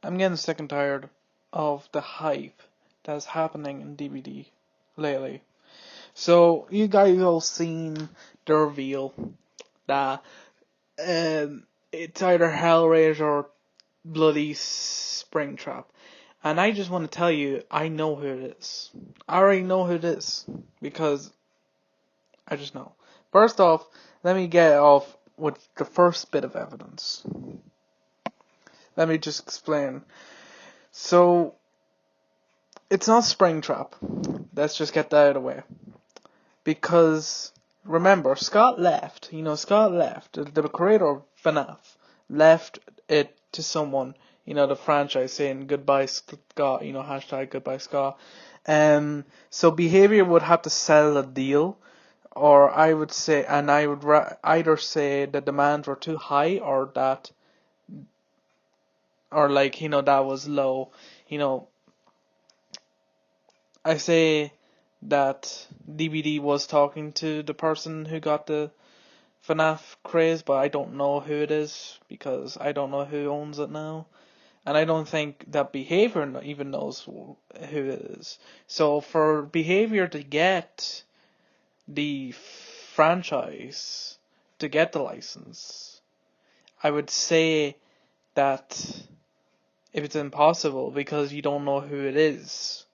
I'm getting sick and tired of the hype that's happening in DVD lately. So you guys all seen the reveal that it's either Hellraiser or bloody Springtrap. And I just want to tell you, I know who it is. I already know who it is because I just know. First off, let me get off with the first bit of evidence. Let me just explain. So, it's not Springtrap. Let's just get that out of the way. Because, remember, Scott left. Scott left. The creator of FNAF left it to someone, the franchise saying goodbye Scott, hashtag goodbye Scott. So Behavior would have to sell a deal, or I would say, and I would either say the demands were too high or that was low. I say that DVD was talking to the person who got the FNAF craze, but I don't know who it is because I don't know who owns it now. And I don't think that Behavior even knows who it is. So for Behavior to get the franchise, to get the license, I would say that if it's impossible because you don't know who it is.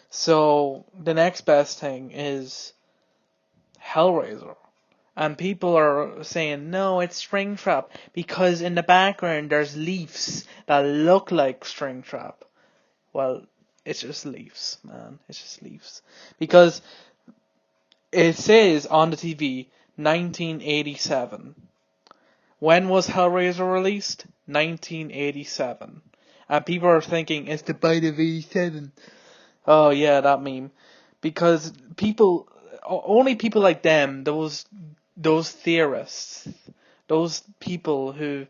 So the next best thing is Hellraiser. And people are saying, no, it's Springtrap, because in the background there's leaves that look like Springtrap. Well, it's just leaves, man. It's just leaves. Because it says on the TV, 1987. When was Hellraiser released? 1987. And people are thinking, it's the Bite of 87. Oh yeah, that meme. Because only people like them, those theorists, those people who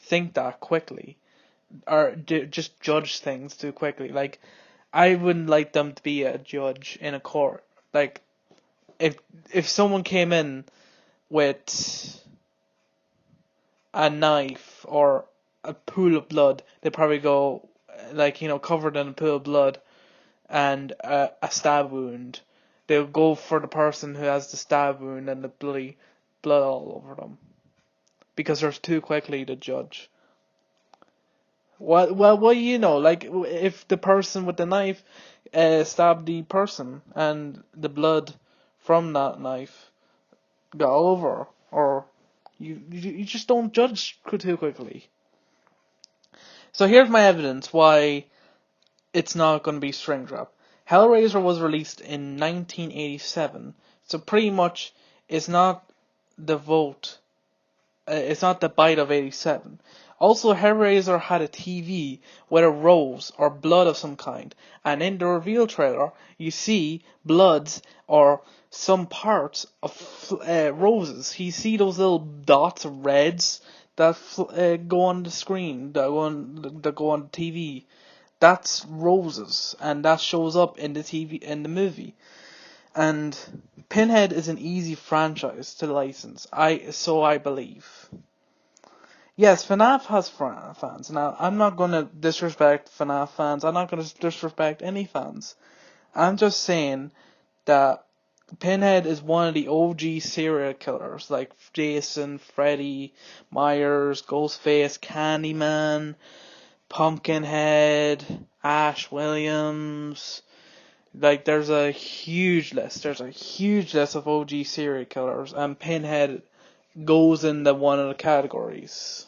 think that quickly, just judge things too quickly. Like, I wouldn't like them to be a judge in a court. Like, if someone came in with a knife or a pool of blood, they'd probably go, covered in a pool of blood and a stab wound. They'll go for the person who has the stab wound and the bloody blood all over them, because they're too quickly to judge. Well, like if the person with the knife stabbed the person and the blood from that knife got over, or you just don't judge too quickly. So here's my evidence why it's not going to be Springtrap. Hellraiser was released in 1987, so pretty much it's not the vote. It's not the Bite of 87. Also, Hellraiser had a TV with a rose or blood of some kind, and in the reveal trailer, you see bloods or some parts of roses. You see those little dots of reds that go on the screen, that go on the TV. That's roses, and that shows up in the movie. And Pinhead is an easy franchise to license, so I believe. Yes, FNAF has fans. Now, I'm not gonna disrespect FNAF fans. I'm not gonna disrespect any fans. I'm just saying that Pinhead is one of the OG serial killers, like Jason, Freddy, Myers, Ghostface, Candyman, Pumpkinhead, Ash Williams. Like, there's a huge list. There's a huge list of OG serial killers, and Pinhead goes into one of the categories.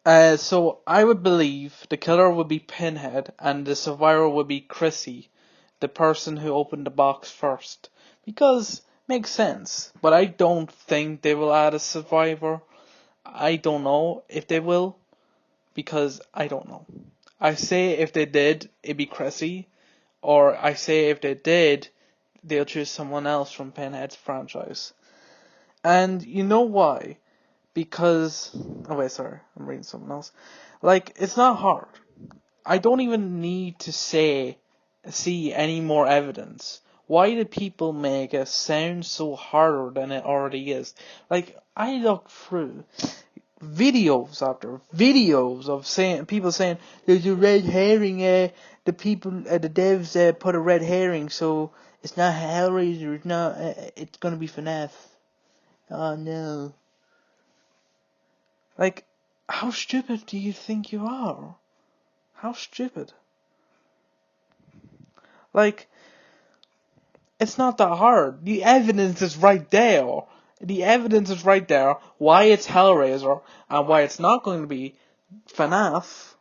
So I would believe the killer would be Pinhead, and the survivor would be Chrissy, the person who opened the box first. Because, makes sense. But I don't think they will add a survivor. I don't know if they will, because I don't know. I say if they did, it'd be Chrissy, or I say if they did, they'll choose someone else from Pinhead's franchise. And you know why? Because, oh wait, sorry, I'm reading something else. Like, it's not hard. I don't even need to see any more evidence. Why do people make it sound so harder than it already is? Like, I look through videos after videos of people saying there's a red herring. The devs put a red herring, so it's not Hellraiser. It's not. It's gonna be FNAF. Oh no! Like, how stupid do you think you are? How stupid? Like, it's not that hard. The evidence is right there. The evidence is right there. Why it's Hellraiser and why it's not going to be FNAF.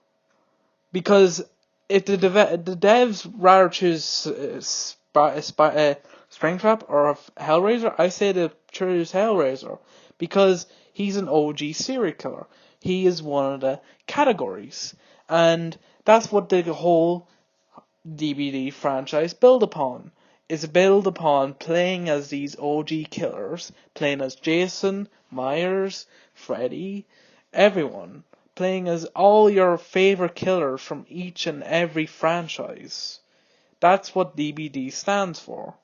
Because if the devs rather choose Springtrap or Hellraiser, I say to choose Hellraiser because he's an OG serial killer. He is one of the categories, and that's what the whole DBD franchise build upon. Is build upon playing as these OG killers, playing as Jason, Myers, Freddy, everyone. Playing as all your favorite killers from each and every franchise. That's what DBD stands for.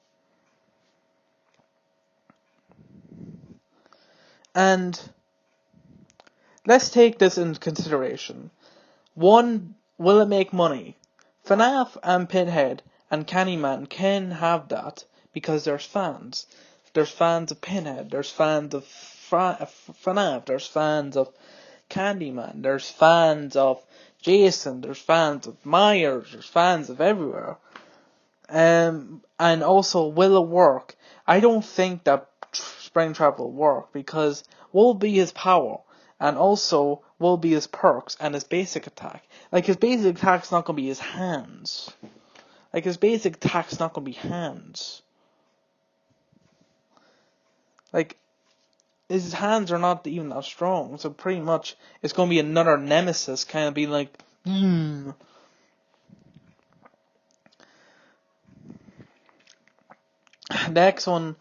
And let's take this into consideration. One, will it make money? FNAF and Pinhead and Candyman can have that because there's fans. There's fans of Pinhead, there's fans of FNAF, there's fans of Candyman, there's fans of Jason, there's fans of Myers, there's fans of everywhere. And also, will it work? I don't think that Springtrap will work because what will be his power? And also, what will be his perks and his basic attack? Like, his basic attack's not going to be his hands. Like, his basic attack's not going to be hands. Like, his hands are not even that strong, so pretty much it's going to be another nemesis, kind of being like, Next one,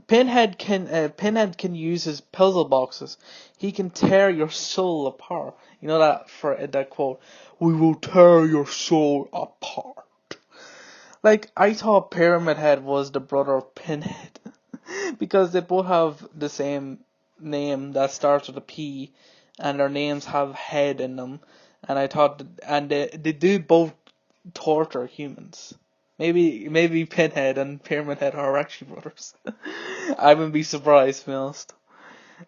Pinhead can use his puzzle boxes. He can tear your soul apart. You know that quote, "We will tear your soul apart." Like, I thought Pyramid Head was the brother of Pinhead. Because they both have the same name that starts with a P, and their names have head in them. And I thought, they do both torture humans. Maybe Pinhead and Pyramid Head are actually brothers. I wouldn't be surprised, to be honest.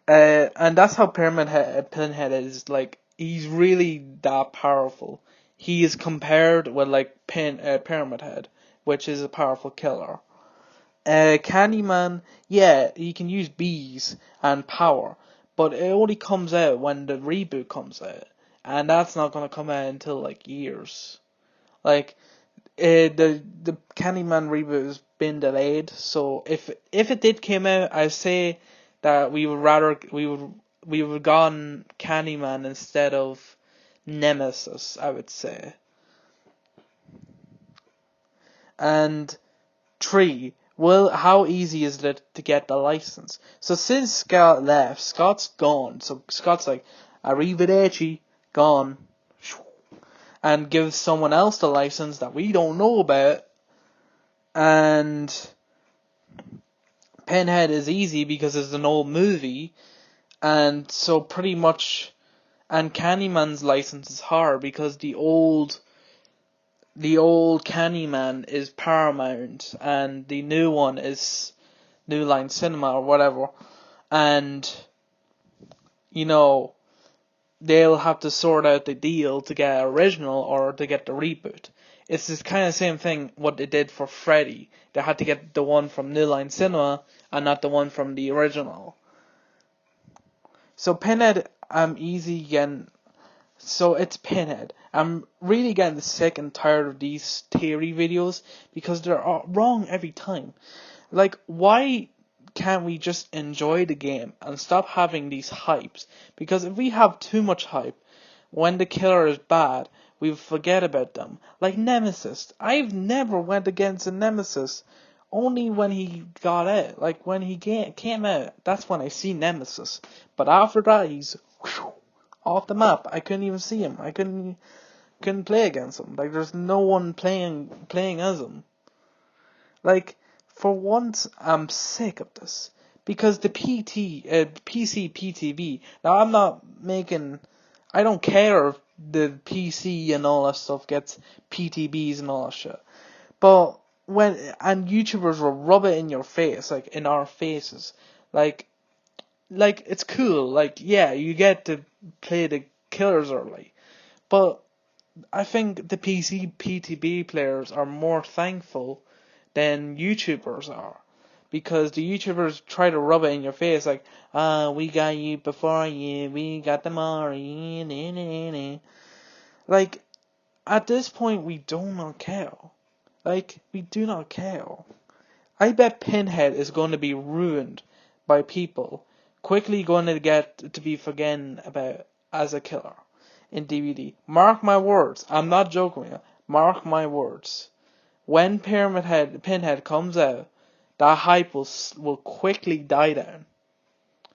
And that's how Pinhead is. Like, he's really that powerful. He is compared with like Pyramid Head, which is a powerful killer. Candyman, yeah, he can use bees and power, but it only comes out when the reboot comes out, and that's not gonna come out until like years. Like, the Candyman reboot has been delayed, so if it did come out, I say that we would have gone Candyman instead of Nemesis, I would say. And 3. Well, how easy is it to get the license? So since Scott left, Scott's gone. So Scott's like, arrivederci, gone. And gives someone else the license that we don't know about. And Pinhead is easy because it's an old movie. And so pretty much, and Candyman's license is hard because the old Candyman is Paramount, and the new one is New Line Cinema or whatever, and they'll have to sort out the deal to get original or to get the reboot. It's this kind of same thing what they did for Freddy. They had to get the one from New Line Cinema and not the one from the original. So Pinhead, I'm easy again. So it's Pinhead. I'm really getting sick and tired of these theory videos because they're wrong every time. Like, why can't we just enjoy the game and stop having these hypes? Because if we have too much hype, when the killer is bad, we forget about them. Like Nemesis. I've never went against a Nemesis. Only when he got out. Like, when he came out, that's when I see Nemesis. But after that, he's off the map. I couldn't even see him. I couldn't play against him. Like, there's no one playing as him. Like, for once, I'm sick of this. Because the PC PTV. Now I don't care if the PC and all that stuff gets PTBs and all that shit. But and YouTubers will rub it in your face, like in our faces, like it's cool, like yeah, you get to play the killers early, but I think the PC PTB players are more thankful than YouTubers are. Because the YouTubers try to rub it in your face like, we got you before you, we got the money, like, at this point we do not care. Like, we do not care. I bet Pinhead is going to be ruined by people quickly going to get to be forgotten about as a killer in DVD. Mark my words. I'm not joking with you. Mark my words. When Pinhead comes out, that hype will quickly die down.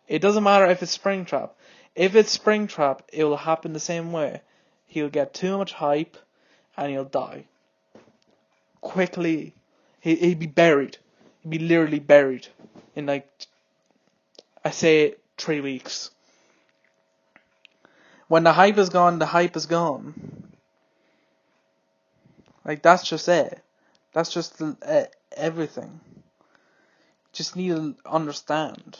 It doesn't matter if it's Springtrap. If it's Springtrap, it will happen the same way. He'll get too much hype, and he'll die. Quickly, he'd be buried. He'd be literally buried in, like, I say 3 weeks. When the hype is gone, the hype is gone. Like, that's just it. That's just everything. Just need to understand.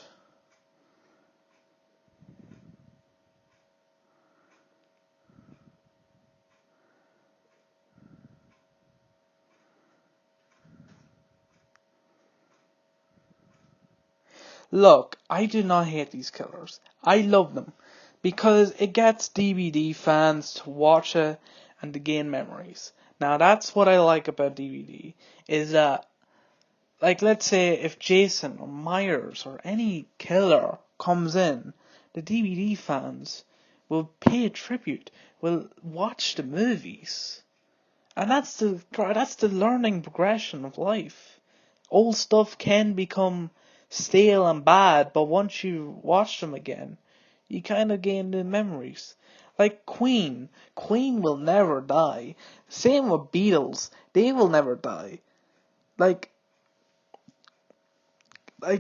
Look, I do not hate these killers. I love them because it gets DVD fans to watch it and to gain memories. Now that's what I like about DVD is that, like, let's say if Jason or Myers or any killer comes in, the DVD fans will pay tribute, will watch the movies. And that's the learning progression of life. Old stuff can become stale and bad, but once you watch them again, you kind of gain new memories. Like Queen. Queen will never die. Same with Beatles. They will never die. Like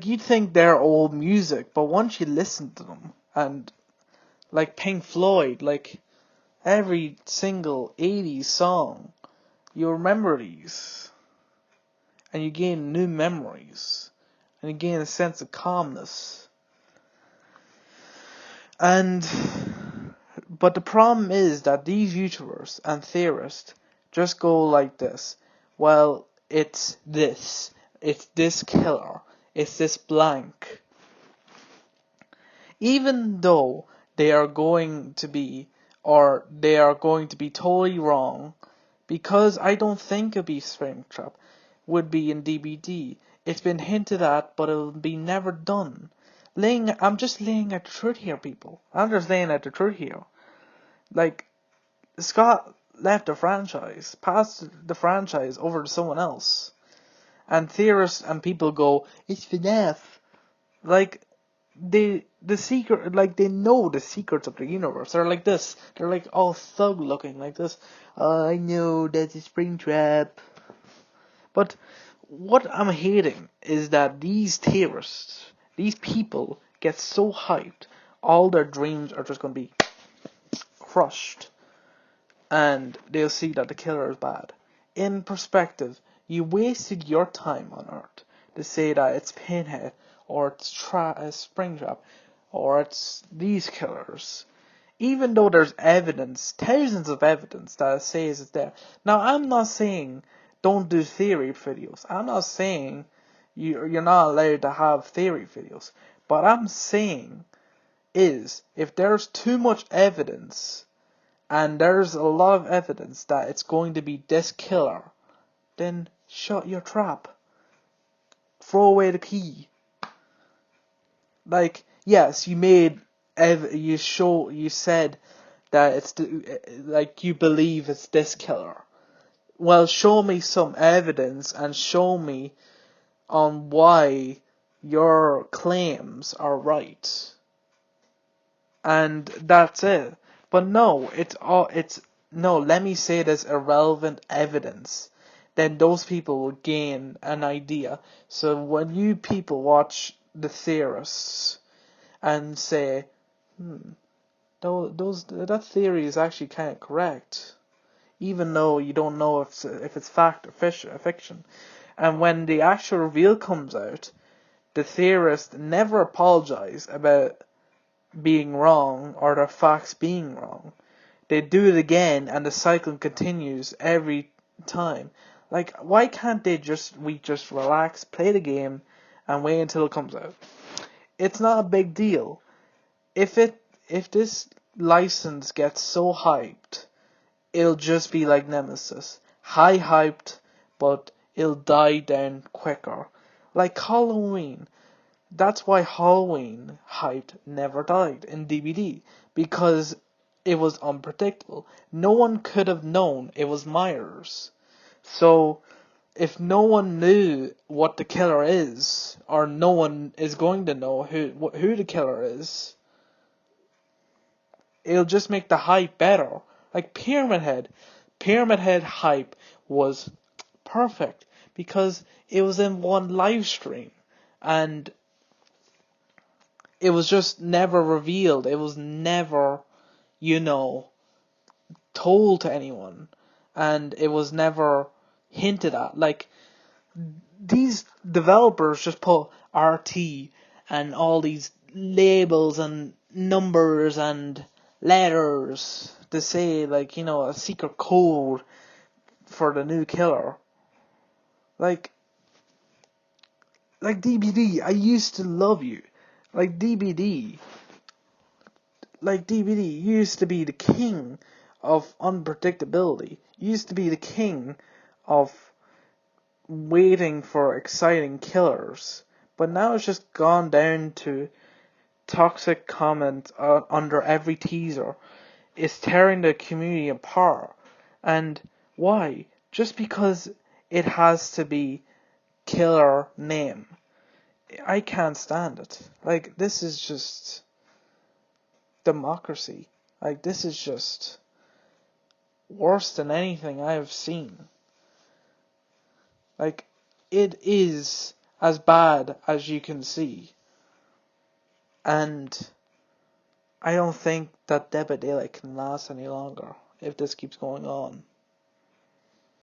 you'd think they're old music, but once you listen to them, and like Pink Floyd, like every single 80s song, you remember these. And you gain new memories. And you gain a sense of calmness. But the problem is that these YouTubers and theorists just go like this. Well, it's this killer, it's this blank. Even though they are going to be totally wrong, because I don't think a Beast Springtrap would be in DVD. It's been hinted at, but it'll be never done. I'm just laying out the truth here, people. I'm just laying out the truth here. Like, Scott left the franchise, passed the franchise over to someone else. And theorists and people go, it's FNAF. Like, they know the secrets of the universe. They're like this. They're like all thug looking like this. I know that's a Springtrap. But what I'm hating is that these theorists, these people get so hyped, all their dreams are just going to be crushed. And they'll see that the killer is bad. In perspective, you wasted your time on Earth to say that it's Pinhead, or it's Springtrap, or it's these killers. Even though there's evidence, thousands of evidence that says it's there. Now, I'm not saying don't do theory videos. I'm not saying you're not allowed to have theory videos. But I'm saying is, if there's too much evidence, and there's a lot of evidence that it's going to be this killer, then shut your trap. Throw away the key. Like, yes, you said that it's like you believe it's this killer. Well, show me some evidence and show me on why your claims are right. And that's it. But no, let me say there's irrelevant evidence. Then those people will gain an idea. So when you people watch the theorists and say, that theory is actually kind of correct, even though you don't know if it's fact or fiction. And when the actual reveal comes out, the theorists never apologize about being wrong or their facts being wrong. They do it again, and the cycle continues every time. Like, why can't we just relax, play the game, and wait until it comes out? It's not a big deal. If this license gets so hyped, it'll just be like Nemesis. High hyped, but it'll die down quicker. Like Halloween. That's why Halloween hyped never died in DVD. Because it was unpredictable. No one could have known it was Myers. So, if no one knew what the killer is, or no one is going to know who the killer is, it'll just make the hype better. Like Pyramid Head. Pyramid Head hype was perfect because it was in one live stream and it was just never revealed. It was never, told to anyone, and it was never hinted at. Like, these developers just put RT and all these labels and numbers and letters to say, like, a secret code for the new killer. Like DBD, I used to love you. Like DBD used to be the king of unpredictability. Used to be the king of waiting for exciting killers. But now it's just gone down to toxic comments under every teaser. It's tearing the community apart. And why? Just because it has to be killer name. I can't stand it. Like, this is just democracy. Like, this is just worse than anything I have seen. Like, it is as bad as you can see. And I don't think that Dead by Daylight can last any longer if this keeps going on.